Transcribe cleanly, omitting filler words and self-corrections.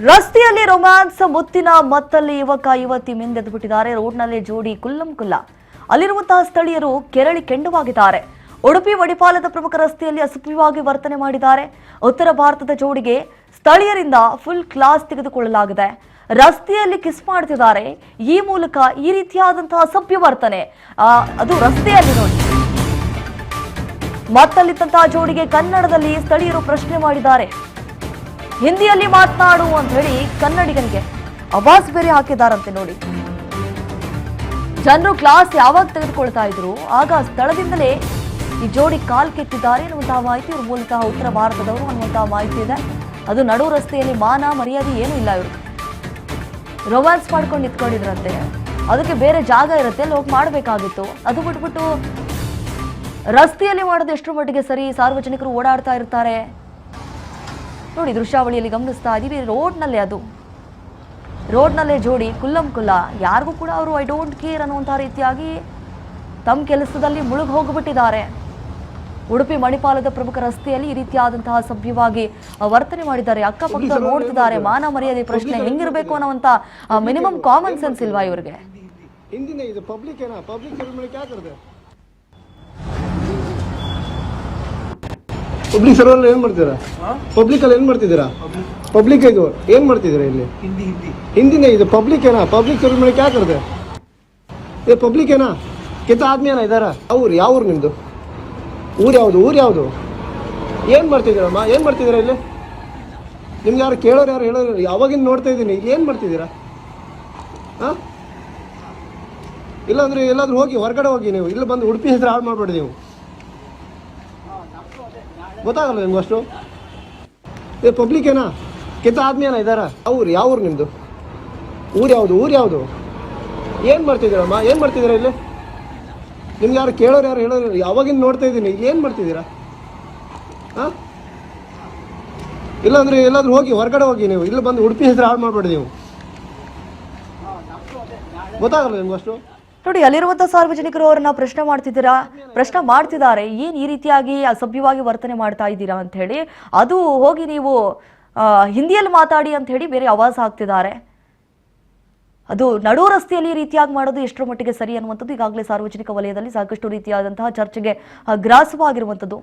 ರಸ್ತೆಯಲ್ಲಿ ರೊಮ್ಯಾನ್ಸ್ ಮುತ್ತಿನ ಮತ್ತಲ್ಲಿ ಯುವಕ ಯುವತಿ ಮಿಂದೆದ್ದು ಬಿಟ್ಟಿದ್ದಾರೆ. ರೋಡ್ನಲ್ಲಿ ಜೋಡಿ ಕುಲ್ಲಂ ಕುಲ್ಲ. ಅಲ್ಲಿರುವಂತಹ ಸ್ಥಳೀಯರು ಕೆರಳಿ ಕೆಂಡವಾಗಿದ್ದಾರೆ. ಉಡುಪಿ ವಡಿಪಾಲದ ಪ್ರಮುಖ ರಸ್ತೆಯಲ್ಲಿ ಅಸಭ್ಯವಾಗಿ ವರ್ತನೆ ಮಾಡಿದ್ದಾರೆ. ಉತ್ತರ ಭಾರತದ ಜೋಡಿಗೆ ಸ್ಥಳೀಯರಿಂದ ಫುಲ್ ಕ್ಲಾಸ್ ತೆಗೆದುಕೊಳ್ಳಲಾಗಿದೆ. ರಸ್ತೆಯಲ್ಲಿ ಕಿಸ್ ಮಾಡ್ತಿದ್ದಾರೆ. ಈ ಮೂಲಕ ಈ ರೀತಿಯಾದಂತಹ ಅಸಭ್ಯ ವರ್ತನೆ ಅದು ರಸ್ತೆಯಲ್ಲಿ ನೋಡಿ. ಮತ್ತಲ್ಲಿದ್ದಂತಹ ಜೋಡಿಗೆ ಕನ್ನಡದಲ್ಲಿ ಸ್ಥಳೀಯರು ಪ್ರಶ್ನೆ ಮಾಡಿದ್ದಾರೆ. ಹಿಂದಿಯಲ್ಲಿ ಮಾತನಾಡು ಅಂತ ಹೇಳಿ ಕನ್ನಡಿಗನಿಗೆ ಆವಾಜ್ ಬೇರೆ ಹಾಕಿದಾರಂತೆ ನೋಡಿ. ಜನರು ಕ್ಲಾಸ್ ಯಾವಾಗ ತೆಗೆದುಕೊಳ್ತಾ ಇದ್ರು ಆಗ ಸ್ಥಳದಿಂದಲೇ ಈ ಜೋಡಿ ಕಾಲ್ ಕೆತ್ತಿದ್ದಾರೆ ಅನ್ನುವಂತಹ ಮಾಹಿತಿ. ಇವರು ಮೂಲತಃ ಉತ್ತರ ಭಾರತದವರು ಅನ್ನುವಂತಹ ಮಾಹಿತಿ ಇದೆ. ಅದು ನಡು ರಸ್ತೆಯಲ್ಲಿ ಮಾನ ಮರ್ಯಾದೆ ಏನೂ ಇಲ್ಲ. ಇವರು ರೊಮ್ಯಾನ್ಸ್ ಮಾಡ್ಕೊಂಡು ನಿಂತ್ಕೊಂಡಿದ್ರಂತೆ. ಅದಕ್ಕೆ ಬೇರೆ ಜಾಗ ಇರುತ್ತೆ, ಅಲ್ಲಿ ಹೋಗಿ ಮಾಡಬೇಕಾಗಿತ್ತು. ಅದು ಬಿಟ್ಬಿಟ್ಟು ರಸ್ತೆಯಲ್ಲಿ ಮಾಡೋದು ಎಷ್ಟರ ಮಟ್ಟಿಗೆ ಸರಿ? ಸಾರ್ವಜನಿಕರು ಓಡಾಡ್ತಾ ಇರ್ತಾರೆ ನೋಡಿ. ದೃಶ್ಯಾವಳಿಯಲ್ಲಿ ಗಮನಿಸ್ತಾ ಇದೀವಿ. ರೋಡ್ನಲ್ಲೇ ಜೋಡಿ ಕುಲ್ಲಂ ಕುಲ್ಲ. ಯಾರಿಗೂ ಕೂಡ ಅವರು ಐ ಡೋಂಟ್ ಕೇರ್ ಅನ್ನುವಂತಹ ರೀತಿಯಾಗಿ ತಮ್ಮ ಕೆಲಸದಲ್ಲಿ ಮುಳುಗಿ ಹೋಗಿಬಿಟ್ಟಿದ್ದಾರೆ. ಉಡುಪಿ ಮಣಿಪಾಲದ ಪ್ರಮುಖ ರಸ್ತೆಯಲ್ಲಿ ಈ ರೀತಿಯಾದಂತಹ ಸಭ್ಯವಾಗಿ ವರ್ತನೆ ಮಾಡಿದ್ದಾರೆ. ಅಕ್ಕಪಕ್ಕ ನೋಡ್ತಿದ್ದಾರೆ. ಮಾನ ಮರ್ಯಾದೆ ಪ್ರಶ್ನೆ ಹೆಂಗಿರ್ಬೇಕು ಅನ್ನುವಂತ ಮಿನಿಮಮ್ ಕಾಮನ್ ಸೆನ್ಸ್ ಇಲ್ವಾ ಇವರಿಗೆ? ಪಬ್ಲಿಕ್ ಸರ್ವರ್ ಏನ್ ಮಾಡ್ತೀರಾ? ಪಬ್ಲಿಕ್ ಅಲ್ಲಿ ಏನ್ ಮಾಡ್ತಿದ್ದೀರಾ? ಪಬ್ಲಿಕ್ ಇದು ಏನ್ ಮಾಡ್ತಿದ್ದೀರಾ ಇಲ್ಲಿ? ಹಿಂದಿನೇ ಇದು ಪಬ್ಲಿಕ್ ಏನಾ? ಪಬ್ಲಿಕ್ ಸರ್ವರ್ ಮೇಲೆ ಕ್ಯಾ करते? ये पब्लिक है ना? कितना आदमी है ना इधर? ಅವ್ರು ಯಾವ ಊರು ನಿಮ್ದು? ಊರು ಯಾವುದು? ಏನ್ ಮಾಡ್ತಿದ್ದೀರಮ್ಮ? ಏನ್ ಮಾಡ್ತಿದ್ದೀರಾ ಇಲ್ಲಿ? ನಿಮ್ಗೆ ಯಾರು ಕೇಳೋರು ಯಾರು ಹೇಳೋರು? ಯಾವಾಗಿಂದ ನೋಡ್ತಾ ಇದ್ದೀನಿ. ಇಲ್ಲಿ ಏನ್ ಮಾಡ್ತಿದ್ದೀರಾ? ಇಲ್ಲಾಂದ್ರೆ ಎಲ್ಲಾದ್ರೂ ಹೋಗಿ ಹೊರಗಡೆ ಹೋಗಿ. ನೀವು ಇಲ್ಲಿ ಬಂದು ಉಡುಪಿ ಹೆಸರು ಹಾಳು ಮಾಡ್ಬೇಡಿ. ನೀವು ಗೊತ್ತಾಗಲ್ಲ ನಿಮ್ಗೆ ಅಷ್ಟು? ಏ ಪಬ್ಲಿಕ್ ಏನಾ? ಕಿತ್ತ ಆದ್ಮಿ ಏನಾ ಇದಾರ? ಅವ್ರು ಯಾವ ಊರು ನಿಮ್ದು? ಊರು ಯಾವುದು? ಏನ್ ಮಾಡ್ತಿದ್ದೀರಮ್ಮ? ಏನ್ ಮಾಡ್ತಿದ್ದೀರಾ ಇಲ್ಲಿ? ನಿಮ್ಗೆ ಯಾರು ಕೇಳೋರು ಯಾರು ಹೇಳೋರು? ಯಾವಾಗಿಂದ ನೋಡ್ತಾ ಇದ್ದೀನಿ. ಇಲ್ಲಿ ಏನ್ ಮಾಡ್ತಿದ್ದೀರಾ? ಇಲ್ಲಾಂದ್ರೆ ಎಲ್ಲಾದ್ರೂ ಹೋಗಿ ಹೊರಗಡೆ ಹೋಗಿ. ನೀವು ಇಲ್ಲಿ ಬಂದು ಉಡುಪಿ ಹೆಸರು ಹಾಳು ಮಾಡ್ಬೇಡಿ. ನೀವು ಗೊತ್ತಾಗಲ್ಲ ನಿಮ್ಗೆ ಅಷ್ಟು? ನೋಡಿ, ಅಲ್ಲಿರುವಂತಹ ಸಾರ್ವಜನಿಕರು ಅವರನ್ನ ಪ್ರಶ್ನೆ ಮಾಡ್ತಿದ್ದಾರೆ. ಏನ್ ಈ ರೀತಿಯಾಗಿ ಅಸಭ್ಯವಾಗಿ ವರ್ತನೆ ಮಾಡ್ತಾ ಇದ್ದೀರಾ ಅಂತ ಹೇಳಿ. ಅದು ಹೋಗಿ ನೀವು ಹಿಂದಿಯಲ್ಲಿ ಮಾತಾಡಿ ಅಂತ ಹೇಳಿ ಬೇರೆ ಆವಾಜ್ ಹಾಕ್ತಿದ್ದಾರೆ. ಅದು ನಡು ರಸ್ತೆಯಲ್ಲಿ ಈ ರೀತಿಯಾಗಿ ಮಾಡೋದು ಎಷ್ಟರ ಮಟ್ಟಿಗೆ ಸರಿ ಅನ್ನುವಂಥದ್ದು ಈಗಾಗಲೇ ಸಾರ್ವಜನಿಕ ವಲಯದಲ್ಲಿ ಸಾಕಷ್ಟು ರೀತಿಯಾದಂತಹ ಚರ್ಚೆಗೆ ಗ್ರಾಸವಾಗಿರುವಂಥದ್ದು.